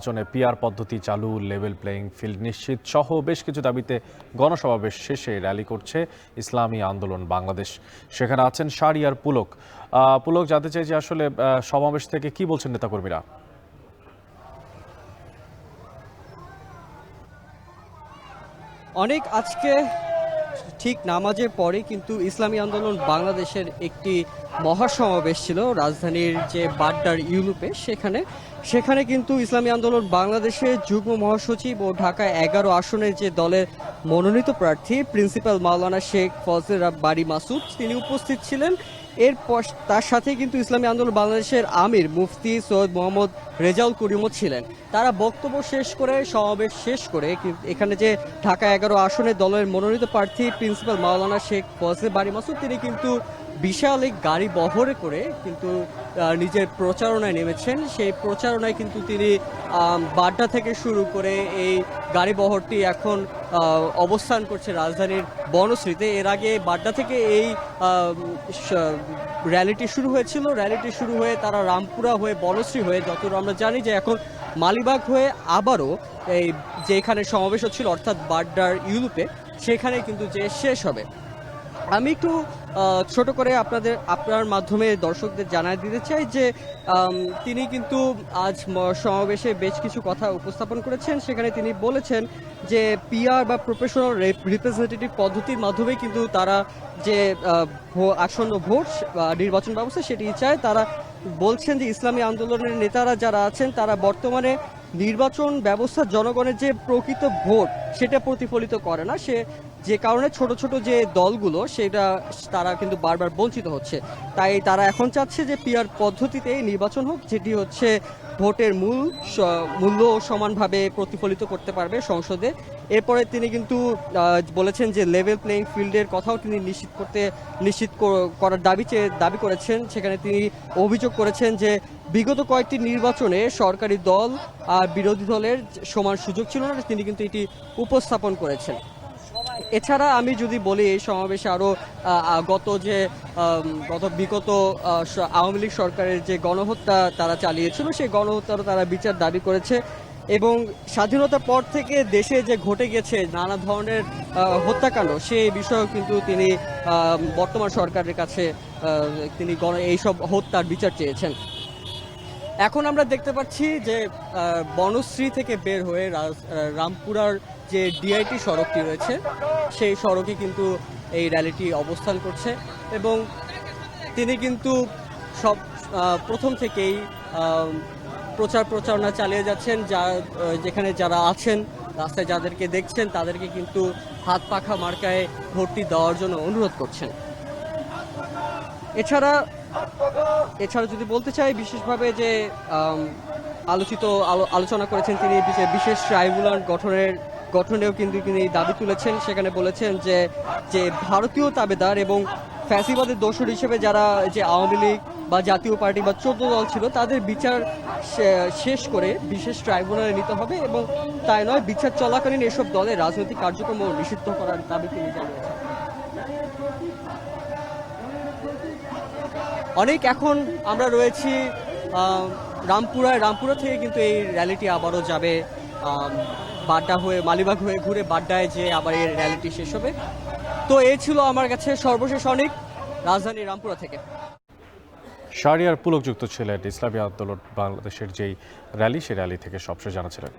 নির্বাচনে পিআর পদ্ধতি চালু, লেভেল প্লেয়িং ফিল্ড নিশ্চিত সহ বেশ কিছু দাবিতে গণসমাবেশ শেষে র্যালি করছে ইসলামী আন্দোলন বাংলাদেশ। সেখানে আছেন শাহরিয়ার পুলক। পুলক, জানতে চাই যে আসলে সমাবেশ থেকে কি বলছেন নেতাকর্মীরা? অনেক আজকে ঠিক নামাজের পরে কিন্তু ইসলামী আন্দোলন বাংলাদেশের একটি মহাসমাবেশ ছিল রাজধানীর যে বাড্ডার ইউরোপে। সেখানে কিন্তু ইসলামী আন্দোলন বাংলাদেশের যুগ্ম মহাসচিব ও ঢাকা 11 আসনের যে দলের মনোনীত প্রার্থী প্রিন্সিপাল মাওলানা শেখ ফজলে বারী মাসুদ তিনি উপস্থিত ছিলেন। এরপর তার সাথে কিন্তু ইসলামী আন্দোলন বাংলাদেশের আমির মুফতি সৈয়দ মোহাম্মদ রেজাউল করিমও ছিলেন। তারা বক্তব্য শেষ করে সমাবেশ শেষ করে এখানে যে ঢাকা 11 আসনের দলের মনোনীত প্রার্থী প্রিন্সিপাল মাওলানা শেখ ফজলে বারী মাসুদ তিনি কিন্তু বিশাল এক গাড়ি বহরে করে কিন্তু নিজের প্রচারণায় নেমেছেন। সেই প্রচারণায় কিন্তু তিনি বাড্ডা থেকে শুরু করে এই গাড়ি বহরটি এখন অবস্থান করছে রাজধানীর বনশ্রীতে। এর আগে বাড্ডা থেকে এই র্যালিটি শুরু হয়েছিল। র্যালিটি শুরু হয়ে তারা রামপুরা হয়ে বনশ্রী হয়ে যতদূর আমরা জানি যে এখন মালিবাগ হয়ে আবারও এই যেখানে সমাবেশ হচ্ছিল অর্থাৎ বাড্ডার ইউরোপে সেখানে কিন্তু যে শেষ হবে। আমি একটু ছোট করে আপনার মাধ্যমে দর্শকদের জানাই দিতে চাই যে তিনি কিন্তু আজ সমাবেশে বেশ কিছু কথা উপস্থাপন করেছেন। সেখানে তিনি বলেছেন যে পিআর বা প্রফেশনাল রিপ্রেজেন্টেটিভ পদ্ধতির মাধ্যমে কিন্তু তারা যে আসন্ন ভোট নির্বাচন ব্যবস্থা সেটি চায়। তারা বলছেন যে ইসলামী আন্দোলনের নেতারা যারা আছেন তারা বর্তমানে নির্বাচন ব্যবস্থা জনগণের যে প্রকৃত ভোট সেটা প্রতিফলিত করে না, যে কারণে ছোট ছোট যে দলগুলো সেটা তারা কিন্তু বারবার বঞ্চিত হচ্ছে। তাই তারা এখন চাচ্ছে যে পিআর পদ্ধতিতে নির্বাচন হোক, যেটি হচ্ছে ভোটের মূল্য সমানভাবে প্রতিফলিত করতে পারবে সংসদে। এরপরে তিনি কিন্তু বলেছেন যে লেভেল প্লেইং ফিল্ডের কথাও তিনি নিশ্চিত করার দাবি করেছেন। সেখানে তিনি অভিযোগ করেছেন যে বিগত কয়েকটি নির্বাচনে সরকারি দল আর বিরোধী দলের সমান সুযোগ ছিল না, তিনি কিন্তু এটি উপস্থাপন করেছেন। এছাড়া আমি যদি বলি এই সমাবেশে আরও বিগত আওয়ামী লীগ সরকারের যে গণহত্যা তারা চালিয়েছিল সেই গণহত্যারও তারা বিচার দাবি করেছে এবং স্বাধীনতার পর থেকে দেশে যে ঘটে গেছে নানা ধরনের হত্যাকাণ্ড সেই বিষয়েও কিন্তু তিনি বর্তমান সরকারের কাছে তিনি এইসব হত্যার বিচার চেয়েছেন। এখন আমরা দেখতে পাচ্ছি যে বনশ্রী থেকে বের হয়ে রামপুরার যে ডিআইটি সড়কটি রয়েছে সেই সড়কে কিন্তু এই র্যালিটি অবস্থান করছে এবং তিনি কিন্তু প্রথম থেকেই প্রচারণা চালিয়ে যাচ্ছেন। যেখানে যারা আছেন রাস্তায় যাদেরকে দেখছেন তাদেরকে কিন্তু হাত পাখা মার্কায় ভোটটি দেওয়ার জন্য অনুরোধ করছেন। এছাড়া যদি বলতে চাই বিশেষভাবে যে আলোচনা করেছেন তিনি বিশেষ ট্রাইব্যুনাল গঠনেও কিন্তু তিনি দাবি তুলেছেন। সেখানে বলেছেন যে ভারতীয় তাবেদার এবং ফ্যাসিবাদের দোসর হিসেবে যারা যে আওয়ামী লীগ বা জাতীয় পার্টি বা 14 দল ছিল তাদের বিচার শেষ করে বিশেষ ট্রাইব্যুনালে নিতে হবে এবং তাই নয় বিচার চলাকালীন এসব দলের রাজনৈতিক কার্যক্রম নিষিদ্ধ করার দাবি তিনি জানিয়েছেন। অনেক এখন আমরা রয়েছি রামপুরা থেকে কিন্তু এই র্যালিটি আবারও যাবে বাড্ডা হয়ে মালিবাগ হয়ে ঘুরে বাড্ডায় যে আবার এই র্যালিটি শেষ হবে। তো এই ছিল আমার কাছে সর্বশেষ অনেক রাজধানী রামপুরা থেকে। শাহরিয়ার পুলক যুক্ত ছিলেন ইসলামী আন্দোলন বাংলাদেশের যেই র্যালি, সেই র্যালি থেকে সবশেষ জানাছিলেন।